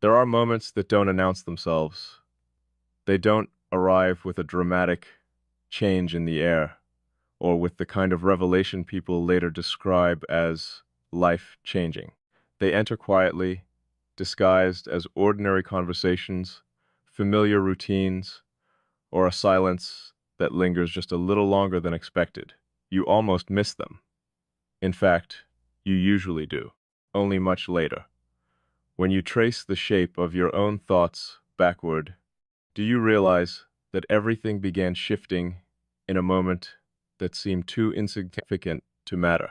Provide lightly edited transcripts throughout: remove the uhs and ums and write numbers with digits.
There are moments that don't announce themselves. They don't arrive with a dramatic change in the air, or with the kind of revelation people later describe as life-changing. They enter quietly, disguised as ordinary conversations, familiar routines, or a silence that lingers just a little longer than expected. You almost miss them. In fact, you usually do, only much later. When you trace the shape of your own thoughts backward, do you realize that everything began shifting in a moment that seemed too insignificant to matter?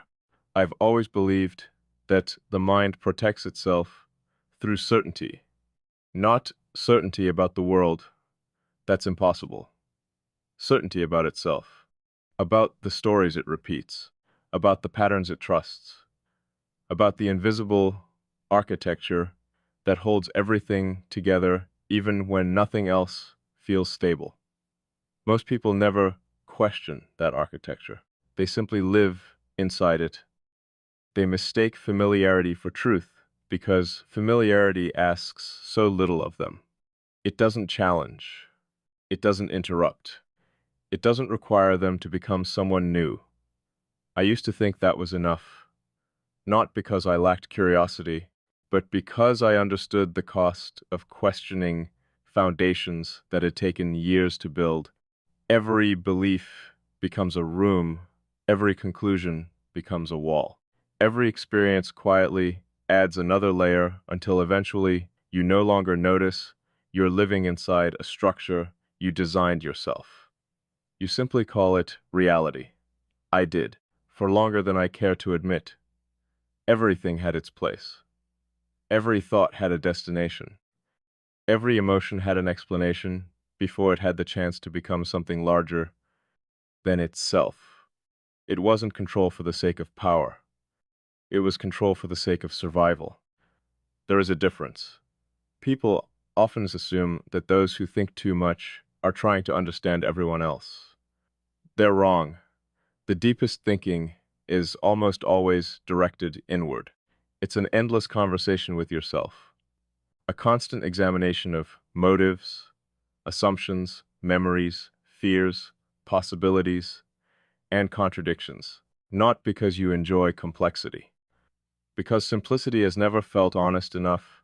I've always believed that the mind protects itself through certainty, not certainty about the world. That's impossible. Certainty about itself, about the stories it repeats, about the patterns it trusts, about the invisible architecture that holds everything together even when nothing else feels stable. Most people never question that architecture. They simply live inside it. They mistake familiarity for truth because familiarity asks so little of them. It doesn't challenge. It doesn't interrupt. It doesn't require them to become someone new. I used to think that was enough, not because I lacked curiosity, but because I understood the cost of questioning foundations that had taken years to build. Every belief becomes a room, every conclusion becomes a wall. Every experience quietly adds another layer until eventually you no longer notice you're living inside a structure you designed yourself. You simply call it reality. I did, for longer than I care to admit. Everything had its place. Every thought had a destination. Every emotion had an explanation before it had the chance to become something larger than itself. It wasn't control for the sake of power. It was control for the sake of survival. There is a difference. People often assume that those who think too much are trying to understand everyone else. They're wrong. The deepest thinking is almost always directed inward. It's an endless conversation with yourself, a constant examination of motives, assumptions, memories, fears, possibilities, and contradictions, not because you enjoy complexity, because simplicity has never felt honest enough.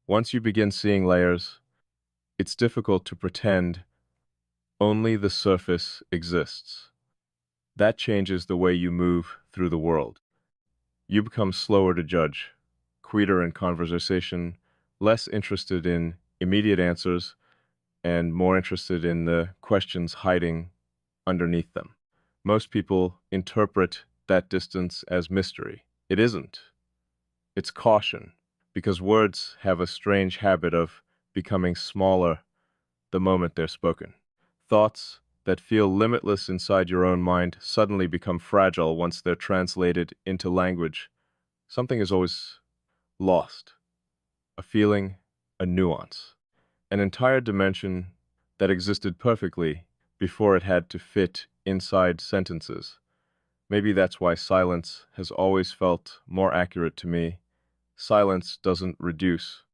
Once you begin seeing layers, it's difficult to pretend only the surface exists. That changes the way you move through the world. You become slower to judge, quieter in conversation, less interested in immediate answers, and more interested in the questions hiding underneath them. Most people interpret that distance as mystery. It isn't. It's caution, because words have a strange habit of becoming smaller the moment they're spoken. Thoughts that feel limitless inside your own mind suddenly become fragile once they're translated into language. Something is always lost. A feeling, a nuance, an entire dimension that existed perfectly before it had to fit inside sentences. Maybe that's why silence has always felt more accurate to me. Silence doesn't reduce.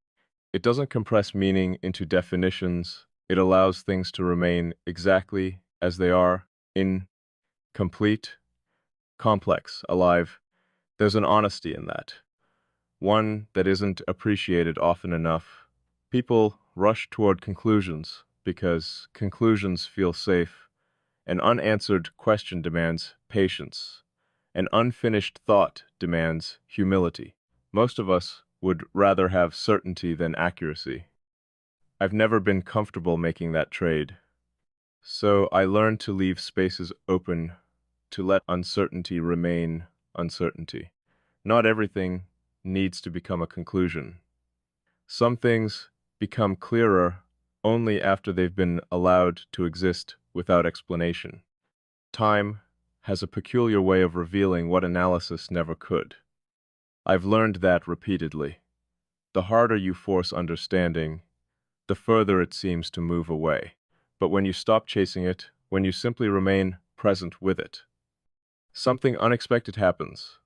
It doesn't compress meaning into definitions. It allows things to remain exactly as they are, incomplete, complex, alive. There's an honesty in that, one that isn't appreciated often enough. People rush toward conclusions because conclusions feel safe. An unanswered question demands patience. An unfinished thought demands humility. Most of us would rather have certainty than accuracy. I've never been comfortable making that trade. So I learned to leave spaces open, to let uncertainty remain uncertainty. Not everything needs to become a conclusion. Some things become clearer only after they've been allowed to exist without explanation. Time has a peculiar way of revealing what analysis never could. I've learned that repeatedly. The harder you force understanding, the further it seems to move away. But when you stop chasing it, when you simply remain present with it, something unexpected happens.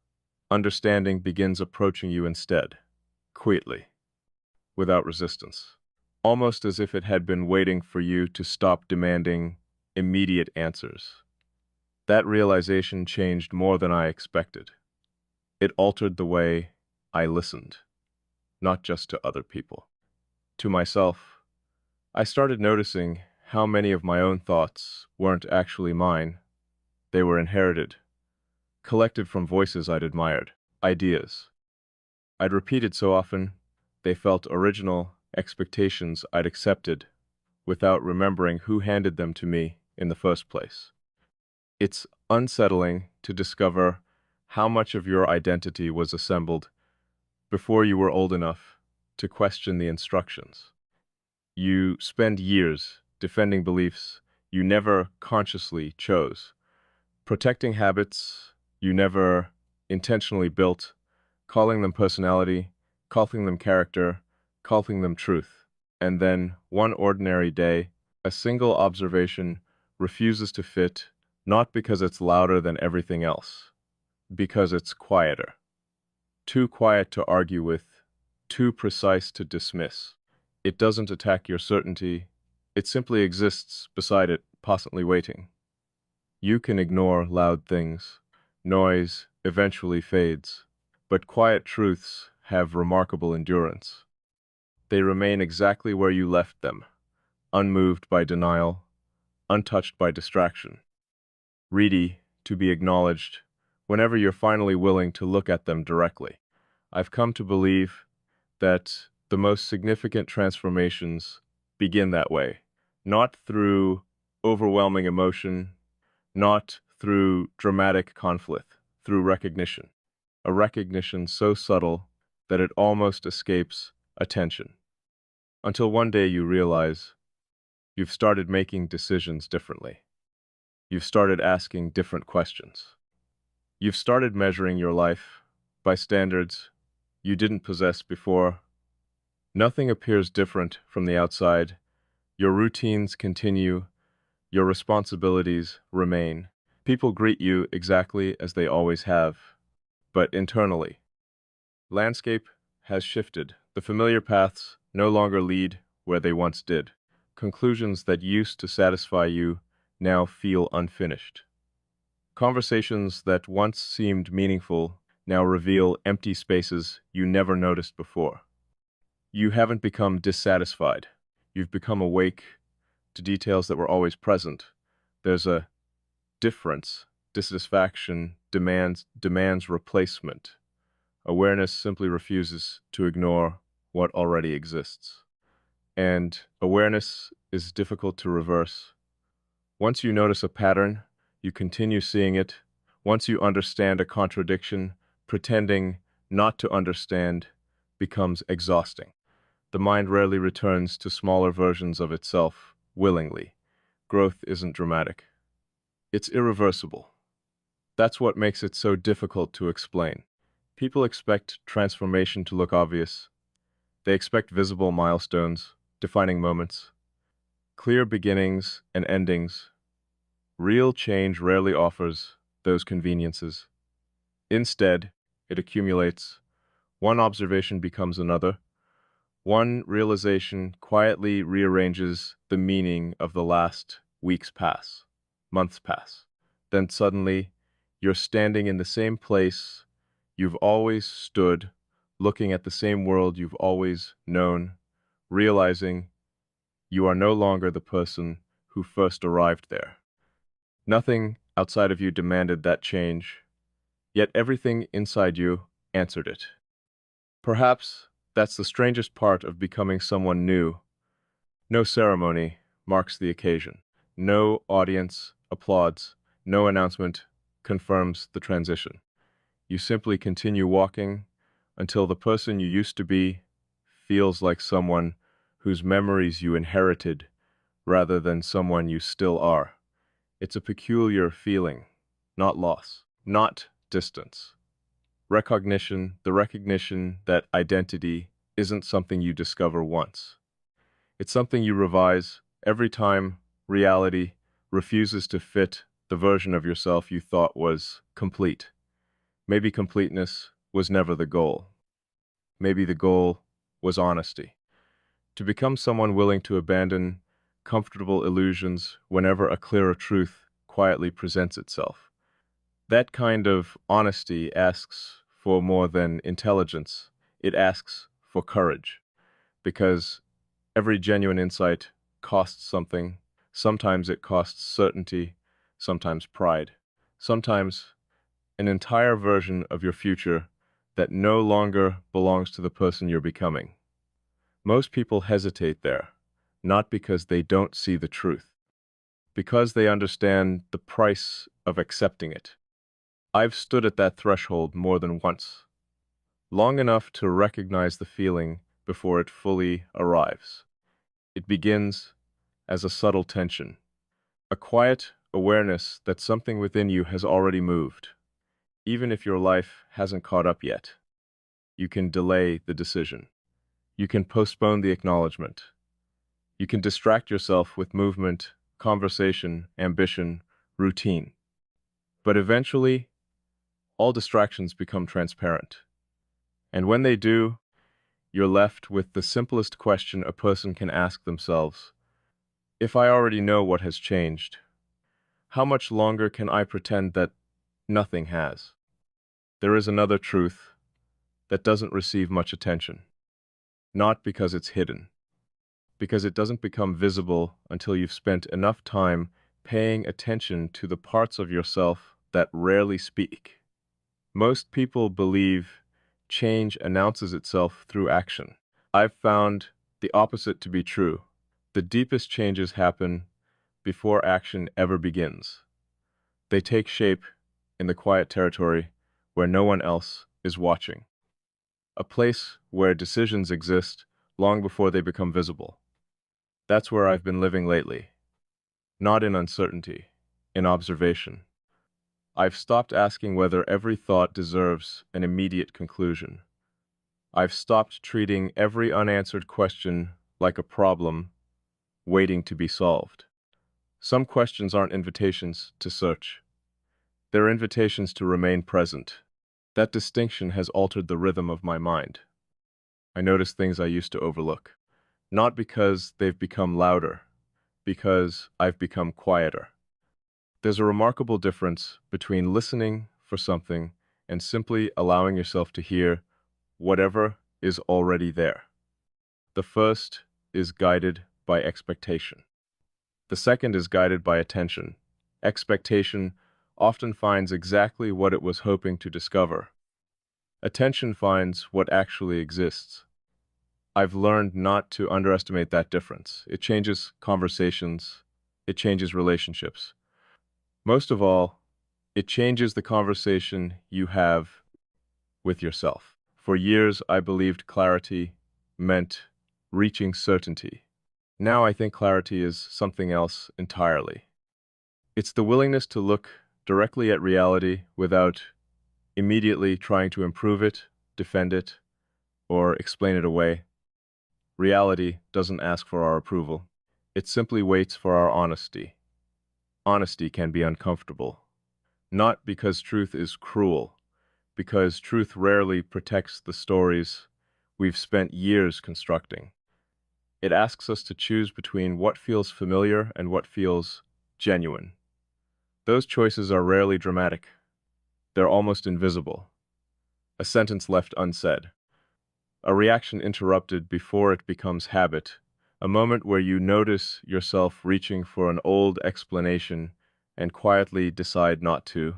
Understanding begins approaching you instead, quietly. without resistance, almost as if it had been waiting for you to stop demanding immediate answers. That realization changed more than I expected. It altered the way I listened, not just to other people. To myself, I started noticing how many of my own thoughts weren't actually mine. They were inherited, collected from voices I'd admired, ideas I'd repeated so often they felt original, expectations I'd accepted without remembering who handed them to me in the first place. It's unsettling to discover how much of your identity was assembled before you were old enough to question the instructions. You spend years defending beliefs you never consciously chose, protecting habits you never intentionally built, calling them personality, calling them character, calling them truth. And then, one ordinary day, a single observation refuses to fit, not because it's louder than everything else, because it's quieter. Too quiet to argue with, too precise to dismiss. It doesn't attack your certainty, it simply exists beside it, patiently waiting. You can ignore loud things. Noise eventually fades, but quiet truths have remarkable endurance. They remain exactly where you left them, unmoved by denial, untouched by distraction, ready to be acknowledged whenever you're finally willing to look at them directly. I've come to believe that the most significant transformations begin that way, not through overwhelming emotion, not through dramatic conflict, through recognition. A recognition so subtle that it almost escapes attention. Until one day you realize you've started making decisions differently. You've started asking different questions. You've started measuring your life by standards you didn't possess before. Nothing appears different from the outside. Your routines continue. Your responsibilities remain. People greet you exactly as they always have, but internally, landscape has shifted. The familiar paths no longer lead where they once did. Conclusions that used to satisfy you now feel unfinished. Conversations that once seemed meaningful now reveal empty spaces you never noticed before. You haven't become dissatisfied. You've become awake to details that were always present. There's a difference. Dissatisfaction demands replacement. Awareness simply refuses to ignore what already exists. And awareness is difficult to reverse. Once you notice a pattern, you continue seeing it. Once you understand a contradiction, pretending not to understand becomes exhausting. The mind rarely returns to smaller versions of itself willingly. Growth isn't dramatic. It's irreversible. That's what makes it so difficult to explain. People expect transformation to look obvious. They expect visible milestones, defining moments, clear beginnings and endings. Real change rarely offers those conveniences. Instead, it accumulates. One observation becomes another. One realization quietly rearranges the meaning of the last weeks pass, months pass. Then suddenly, you're standing in the same place you've always stood, looking at the same world you've always known, realizing you are no longer the person who first arrived there. Nothing outside of you demanded that change, yet everything inside you answered it. Perhaps that's the strangest part of becoming someone new. No ceremony marks the occasion. No audience applauds. No announcement confirms the transition. You simply continue walking until the person you used to be feels like someone whose memories you inherited rather than someone you still are. It's a peculiar feeling, not loss, not distance. Recognition, the recognition that identity isn't something you discover once. It's something you revise every time reality refuses to fit the version of yourself you thought was complete. Maybe completeness was never the goal. Maybe the goal was honesty. to become someone willing to abandon comfortable illusions whenever a clearer truth quietly presents itself. That kind of honesty asks for more than intelligence. It asks for courage, because every genuine insight costs something. Sometimes it costs certainty, sometimes pride, sometimes an entire version of your future that no longer belongs to the person you're becoming. Most people hesitate there, not because they don't see the truth, because they understand the price of accepting it. I've stood at that threshold more than once, long enough to recognize the feeling before it fully arrives. It begins as a subtle tension, a quiet awareness that something within you has already moved. Even if your life hasn't caught up yet, you can delay the decision. You can postpone the acknowledgement. You can distract yourself with movement, conversation, ambition, routine. But eventually, all distractions become transparent. And when they do, you're left with the simplest question a person can ask themselves. If I already know what has changed, how much longer can I pretend that nothing has? There is another truth that doesn't receive much attention. Not because it's hidden, because it doesn't become visible until you've spent enough time paying attention to the parts of yourself that rarely speak. Most people believe change announces itself through action. I've found the opposite to be true. The deepest changes happen before action ever begins. They take shape in the quiet territory where no one else is watching. A place where decisions exist long before they become visible. That's where I've been living lately. Not in uncertainty, in observation. I've stopped asking whether every thought deserves an immediate conclusion. I've stopped treating every unanswered question like a problem waiting to be solved. Some questions aren't invitations to search. They're invitations to remain present. That distinction has altered the rhythm of my mind. I notice things I used to overlook. Not because they've become louder, because I've become quieter. There's a remarkable difference between listening for something and simply allowing yourself to hear whatever is already there. The first is guided by expectation. The second is guided by attention. Expectation often finds exactly what it was hoping to discover. Attention finds what actually exists. I've learned not to underestimate that difference. It changes conversations. It changes relationships. Most of all, it changes the conversation you have with yourself. For years, I believed clarity meant reaching certainty. Now I think clarity is something else entirely. It's the willingness to look directly at reality without immediately trying to improve it, defend it, or explain it away. Reality doesn't ask for our approval. It simply waits for our honesty. Honesty can be uncomfortable. Not because truth is cruel, because truth rarely protects the stories we've spent years constructing. It asks us to choose between what feels familiar and what feels genuine. Those choices are rarely dramatic. They're almost invisible. A sentence left unsaid. A reaction interrupted before it becomes habit. A moment where you notice yourself reaching for an old explanation and quietly decide not to.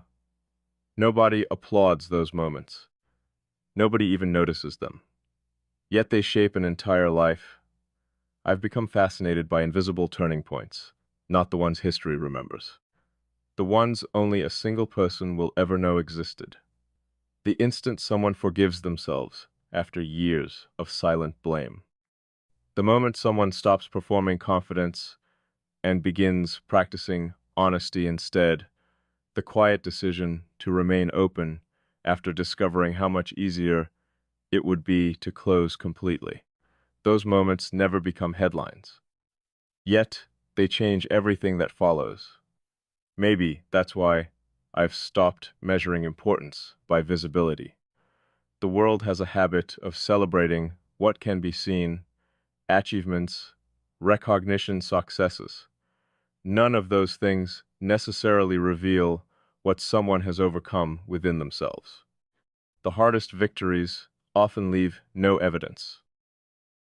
Nobody applauds those moments. Nobody even notices them. Yet they shape an entire life. I've become fascinated by invisible turning points, not the ones history remembers. The ones only a single person will ever know existed. The instant someone forgives themselves after years of silent blame. The moment someone stops performing confidence and begins practicing honesty instead. The quiet decision to remain open after discovering how much easier it would be to close completely. Those moments never become headlines. Yet, they change everything that follows. Maybe that's why I've stopped measuring importance by visibility. The world has a habit of celebrating what can be seen achievements, recognition, successes. None of those things necessarily reveal what someone has overcome within themselves. The hardest victories often leave no evidence,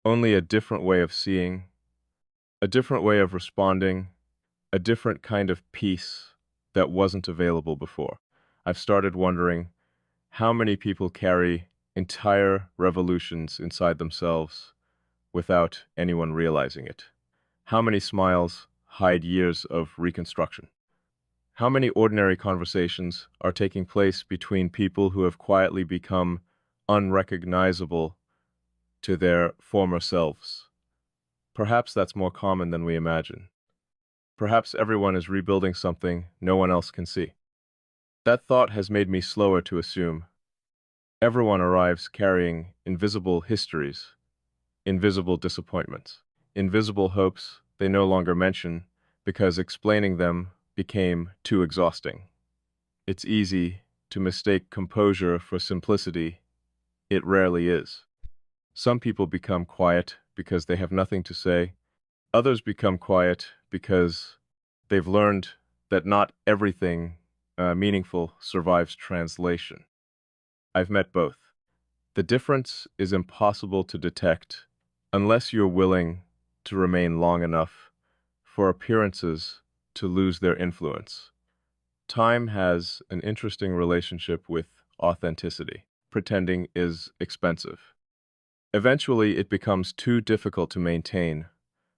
only a different way of seeing, a different way of responding, a different kind of peace that wasn't available before. I've started wondering how many people carry entire revolutions inside themselves without anyone realizing it. How many smiles hide years of reconstruction? How many ordinary conversations are taking place between people who have quietly become unrecognizable to their former selves? Perhaps that's more common than we imagine. Perhaps everyone is rebuilding something no one else can see. That thought has made me slower to assume. Everyone arrives carrying invisible histories, invisible disappointments, invisible hopes they no longer mention because explaining them became too exhausting. It's easy to mistake composure for simplicity. It rarely is. Some people become quiet because they have nothing to say. Others become quiet because they've learned that not everything meaningful survives translation. I've met both. The difference is impossible to detect unless you're willing to remain long enough for appearances to lose their influence. Time has an interesting relationship with authenticity. Pretending is expensive. Eventually, it becomes too difficult to maintain.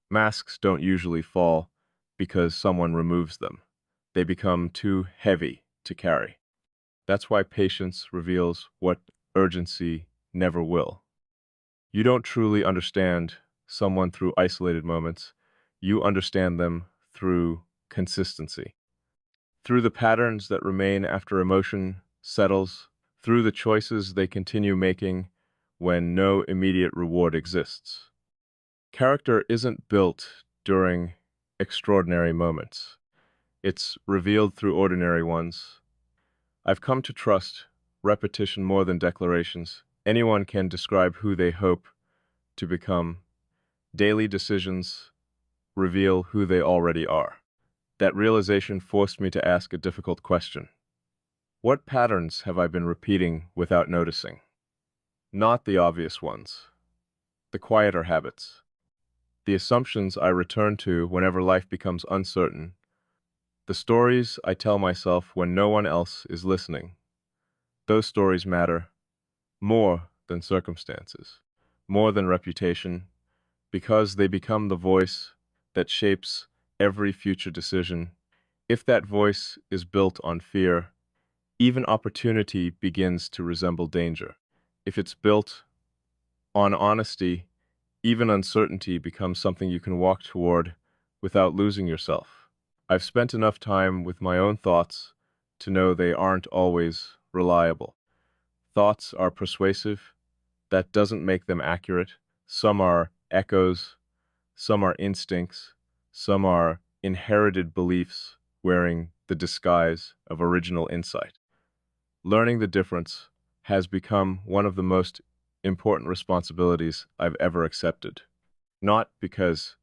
Masks don't usually fall because someone removes them. They become too heavy to carry. That's why patience reveals what urgency never will. You don't truly understand someone through isolated moments. You understand them through consistency, through the patterns that remain after emotion settles, through the choices they continue making when no immediate reward exists. Character isn't built during extraordinary moments. It's revealed through ordinary ones. I've come to trust repetition more than declarations. Anyone can describe who they hope to become. Daily decisions reveal who they already are. That realization forced me to ask a difficult question. What patterns have I been repeating without noticing? Not the obvious ones, the quieter habits, the assumptions I return to whenever life becomes uncertain, the stories I tell myself when no one else is listening. Those stories matter more than circumstances, more than reputation, because they become the voice that shapes every future decision. If that voice is built on fear, even opportunity begins to resemble danger. If it's built on honesty, even uncertainty becomes something you can walk toward without losing yourself. I've spent enough time with my own thoughts to know they aren't always reliable. Thoughts are persuasive. That doesn't make them accurate. Some are echoes, some are instincts, some are inherited beliefs wearing the disguise of original insight. Learning the difference has become one of the most important responsibilities I've ever accepted. Not because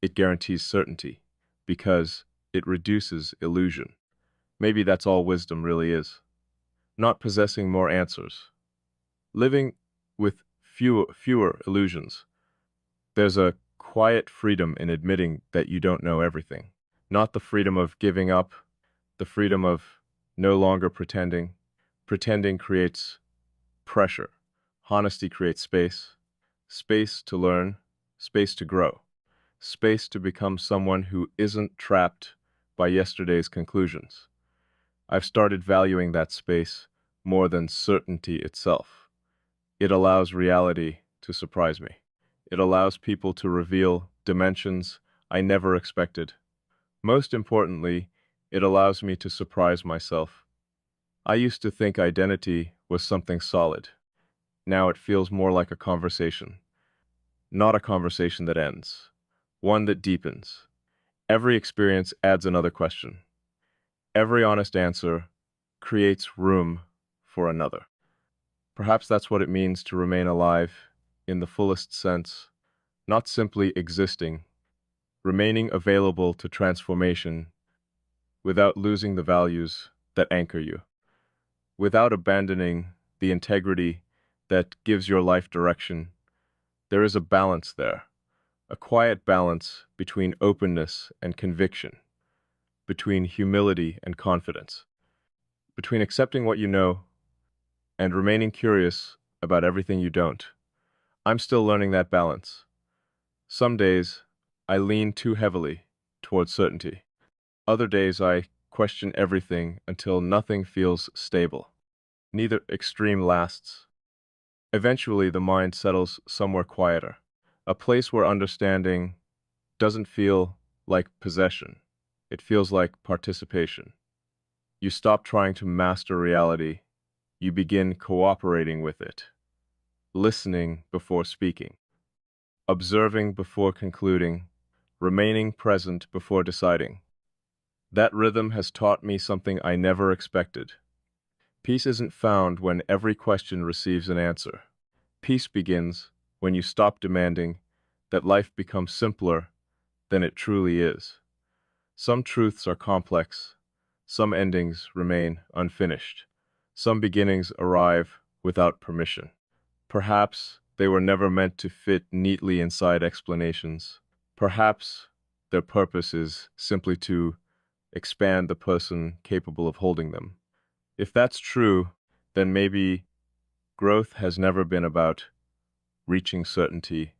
it guarantees certainty, because it reduces illusion. Maybe that's all wisdom really is. Not possessing more answers. Living with fewer illusions. There's a quiet freedom in admitting that you don't know everything. Not the freedom of giving up, the freedom of no longer pretending. Pretending creates pressure. Honesty creates space. Space to learn, space to grow. Space to become someone who isn't trapped by yesterday's conclusions. I've started valuing that space more than certainty itself. It allows reality to surprise me. It allows people to reveal dimensions I never expected. Most importantly, it allows me to surprise myself. I used to think identity was something solid. Now it feels more like a conversation. Not a conversation that ends. One that deepens. Every experience adds another question. Every honest answer creates room for another. Perhaps that's what it means to remain alive in the fullest sense, not simply existing, remaining available to transformation without losing the values that anchor you, without abandoning the integrity that gives your life direction. There is a balance there, a quiet balance between openness and conviction, between humility and confidence, between accepting what you know and remaining curious about everything you don't. I'm still learning that balance. Some days, I lean too heavily towards certainty. Other days, I question everything until nothing feels stable. Neither extreme lasts. Eventually, the mind settles somewhere quieter, a place where understanding doesn't feel like possession. It feels like participation. You stop trying to master reality. You begin cooperating with it, listening before speaking, observing before concluding, remaining present before deciding. That rhythm has taught me something I never expected. Peace isn't found when every question receives an answer. Peace begins when you stop demanding that life becomes simpler than it truly is. Some truths are complex, some endings remain unfinished, some beginnings arrive without permission. Perhaps they were never meant to fit neatly inside explanations. Perhaps their purpose is simply to expand the person capable of holding them. If that's true, then maybe growth has never been about reaching certainty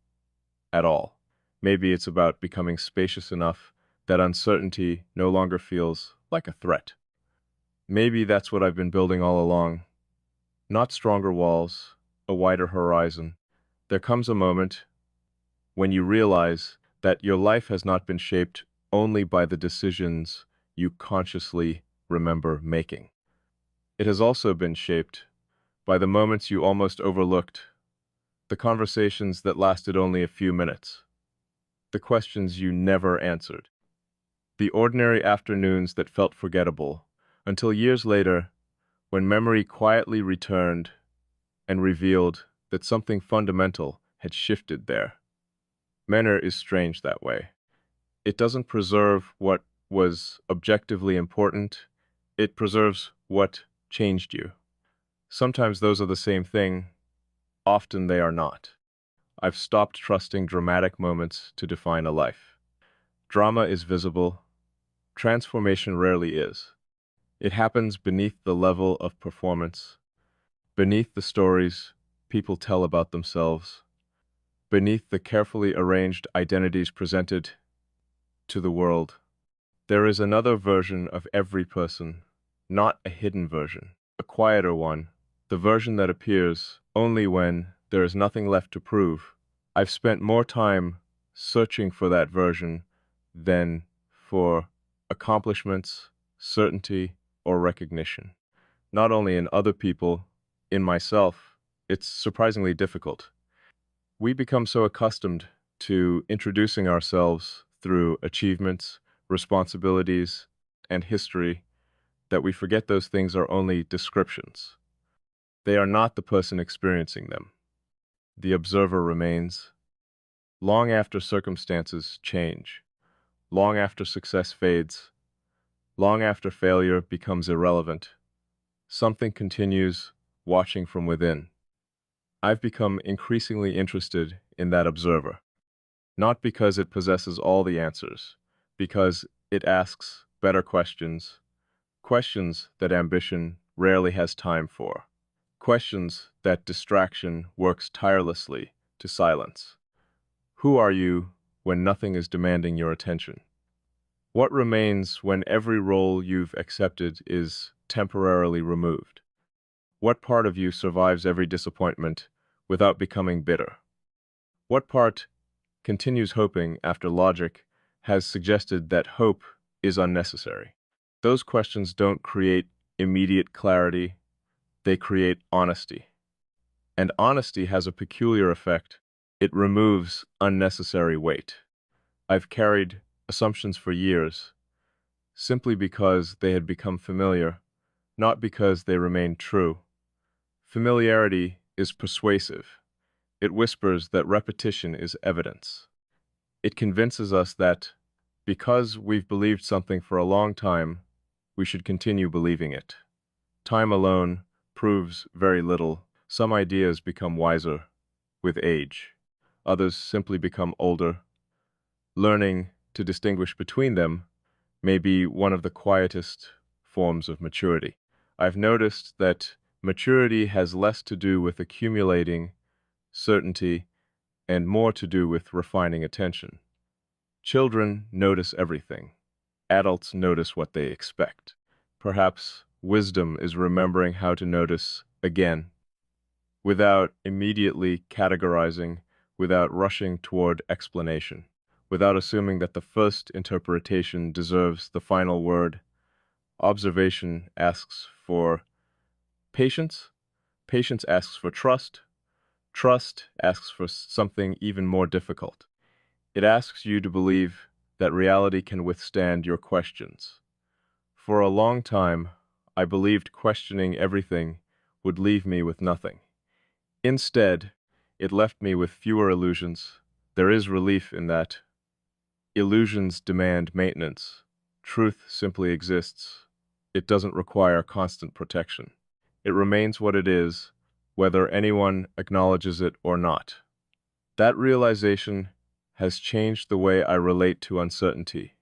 at all. Maybe it's about becoming spacious enough that uncertainty no longer feels like a threat. Maybe that's what I've been building all along. Not stronger walls, a wider horizon. There comes a moment when you realize that your life has not been shaped only by the decisions you consciously remember making. It has also been shaped by the moments you almost overlooked, the conversations that lasted only a few minutes, the questions you never answered, the ordinary afternoons that felt forgettable, until years later, when memory quietly returned and revealed that something fundamental had shifted there. Manner is strange that way. It doesn't preserve what was objectively important, it preserves what changed you. Sometimes those are the same thing, often they are not. I've stopped trusting dramatic moments to define a life. Drama is visible, transformation rarely is. It happens beneath the level of performance, beneath the stories people tell about themselves, beneath the carefully arranged identities presented to the world. There is another version of every person, not a hidden version, a quieter one, the version that appears only when there is nothing left to prove. I've spent more time searching for that version than for accomplishments, certainty, or recognition. Not only in other people, in myself, it's surprisingly difficult. We become so accustomed to introducing ourselves through achievements, responsibilities, and history that we forget those things are only descriptions. They are not the person experiencing them. The observer remains. Long after circumstances change, long after success fades, long after failure becomes irrelevant, something continues watching from within. I've become increasingly interested in that observer, not because it possesses all the answers, because it asks better questions, questions that ambition rarely has time for, questions that distraction works tirelessly to silence. Who are you when nothing is demanding your attention? What remains when every role you've accepted is temporarily removed? What part of you survives every disappointment without becoming bitter? What part continues hoping after logic has suggested that hope is unnecessary? Those questions don't create immediate clarity, they create honesty. And honesty has a peculiar effect. It removes unnecessary weight. I've carried assumptions for years, simply because they had become familiar, not because they remained true. Familiarity is persuasive. It whispers that repetition is evidence. It convinces us that, because we've believed something for a long time, we should continue believing it. Time alone proves very little. Some ideas become wiser with age. Others simply become older. Learning to distinguish between them may be one of the quietest forms of maturity. I've noticed that maturity has less to do with accumulating certainty and more to do with refining attention. Children notice everything. Adults notice what they expect. Perhaps wisdom is remembering how to notice again, without immediately categorizing, without rushing toward explanation, without assuming that the first interpretation deserves the final word. Observation asks for patience. Patience asks for trust. Trust asks for something even more difficult. It asks you to believe that reality can withstand your questions. For a long time, I believed questioning everything would leave me with nothing. Instead, it left me with fewer illusions. There is relief in that. Illusions demand maintenance. Truth simply exists. It doesn't require constant protection. It remains what it is, whether anyone acknowledges it or not. That realization has changed the way I relate to uncertainty.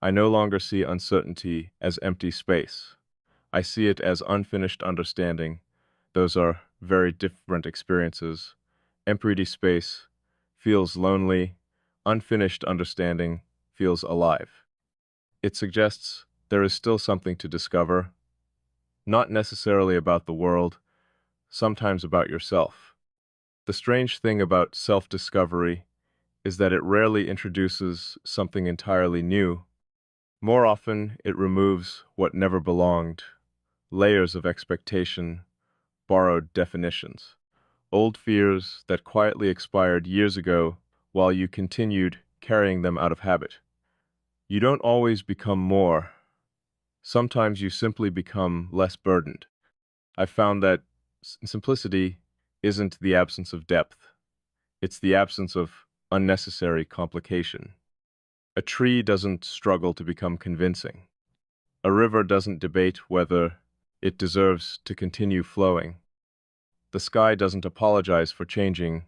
I no longer see uncertainty as empty space. I see it as unfinished understanding. Those are very different experiences. Empty space feels lonely. Unfinished understanding feels alive. It suggests there is still something to discover, not necessarily about the world, sometimes about yourself. The strange thing about self-discovery is that it rarely introduces something entirely new. More often, it removes what never belonged, layers of expectation, borrowed definitions, old fears that quietly expired years ago while you continued carrying them out of habit. You don't always become more. Sometimes you simply become less burdened. I've found that simplicity isn't the absence of depth. It's the absence of unnecessary complication. A tree doesn't struggle to become convincing. A river doesn't debate whether it deserves to continue flowing. The sky doesn't apologize for changing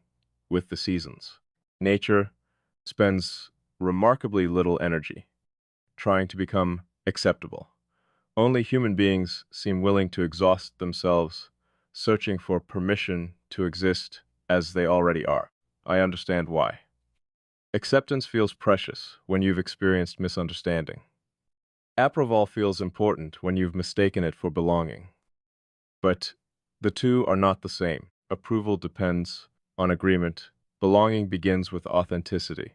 with the seasons. Nature spends remarkably little energy trying to become acceptable. Only human beings seem willing to exhaust themselves, searching for permission to exist as they already are. I understand why. Acceptance feels precious when you've experienced misunderstanding. Approval feels important when you've mistaken it for belonging. But the two are not the same. Approval depends on agreement. Belonging begins with authenticity.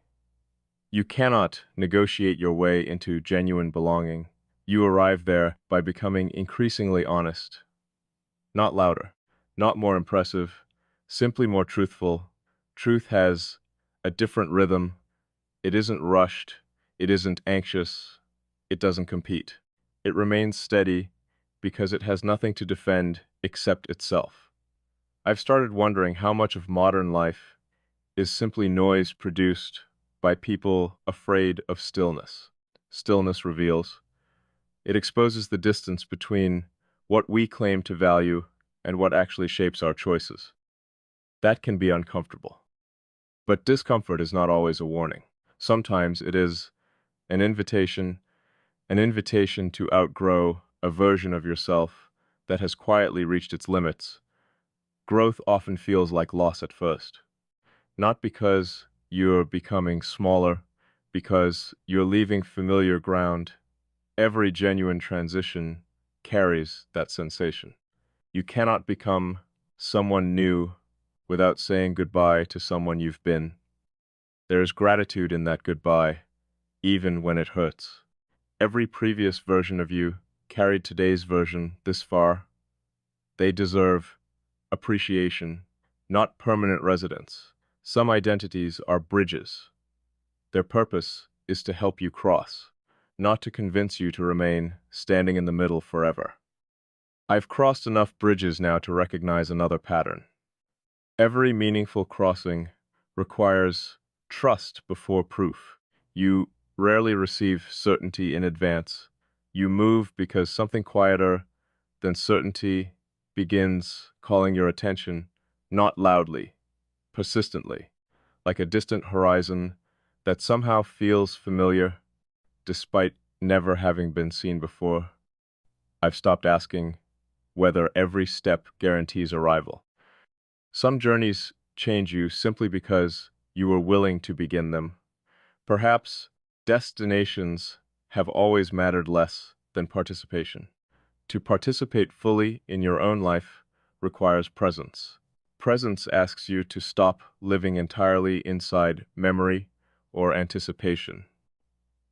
You cannot negotiate your way into genuine belonging. You arrive there by becoming increasingly honest. Not louder, not more impressive, simply more truthful. Truth has a different rhythm. It isn't rushed. It isn't anxious. It doesn't compete. It remains steady because it has nothing to defend except itself. I've started wondering how much of modern life is simply noise produced by people afraid of stillness. Stillness reveals. It exposes the distance between what we claim to value and what actually shapes our choices. That can be uncomfortable. But discomfort is not always a warning. Sometimes it is an invitation to outgrow a version of yourself that has quietly reached its limits. Growth often feels like loss at first. Not because you're becoming smaller, because you're leaving familiar ground. Every genuine transition carries that sensation. You cannot become someone new without saying goodbye to someone you've been. There is gratitude in that goodbye, even when it hurts. Every previous version of you carried today's version this far. They deserve appreciation, not permanent residence. Some identities are bridges. Their purpose is to help you cross, not to convince you to remain standing in the middle forever. I've crossed enough bridges now to recognize another pattern. Every meaningful crossing requires trust before proof. You rarely receive certainty in advance. You move because something quieter than certainty begins calling your attention, not loudly, persistently, like a distant horizon that somehow feels familiar despite never having been seen before. I've stopped asking whether every step guarantees arrival. Some journeys change you simply because you were willing to begin them. Perhaps destinations have always mattered less than participation. To participate fully in your own life requires presence. Presence asks you to stop living entirely inside memory or anticipation.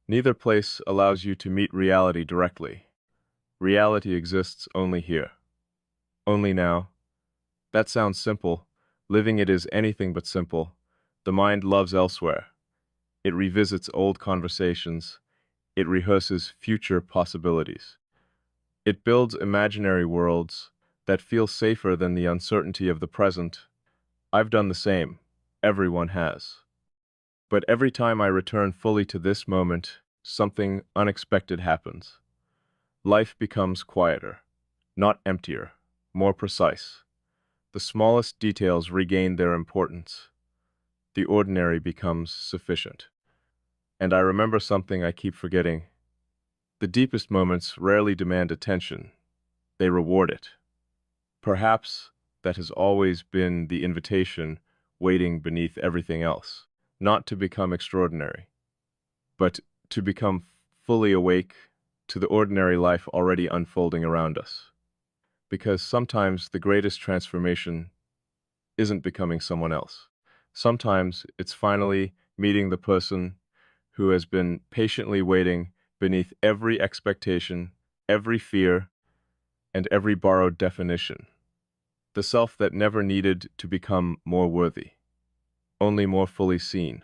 Neither place allows you to meet reality directly. Reality exists only here, only now. That sounds simple. Living it is anything but simple. The mind loves elsewhere. It revisits old conversations. It rehearses future possibilities. It builds imaginary worlds that feel safer than the uncertainty of the present. I've done the same. Everyone has. But every time I return fully to this moment, something unexpected happens. Life becomes quieter, not emptier, more precise. The smallest details regain their importance. The ordinary becomes sufficient. And I remember something I keep forgetting. The deepest moments rarely demand attention. They reward it. Perhaps that has always been the invitation waiting beneath everything else. Not to become extraordinary, but to become fully awake to the ordinary life already unfolding around us. Because sometimes the greatest transformation isn't becoming someone else. Sometimes it's finally meeting the person who has been patiently waiting beneath every expectation, every fear, and every borrowed definition. The self that never needed to become more worthy, only more fully seen.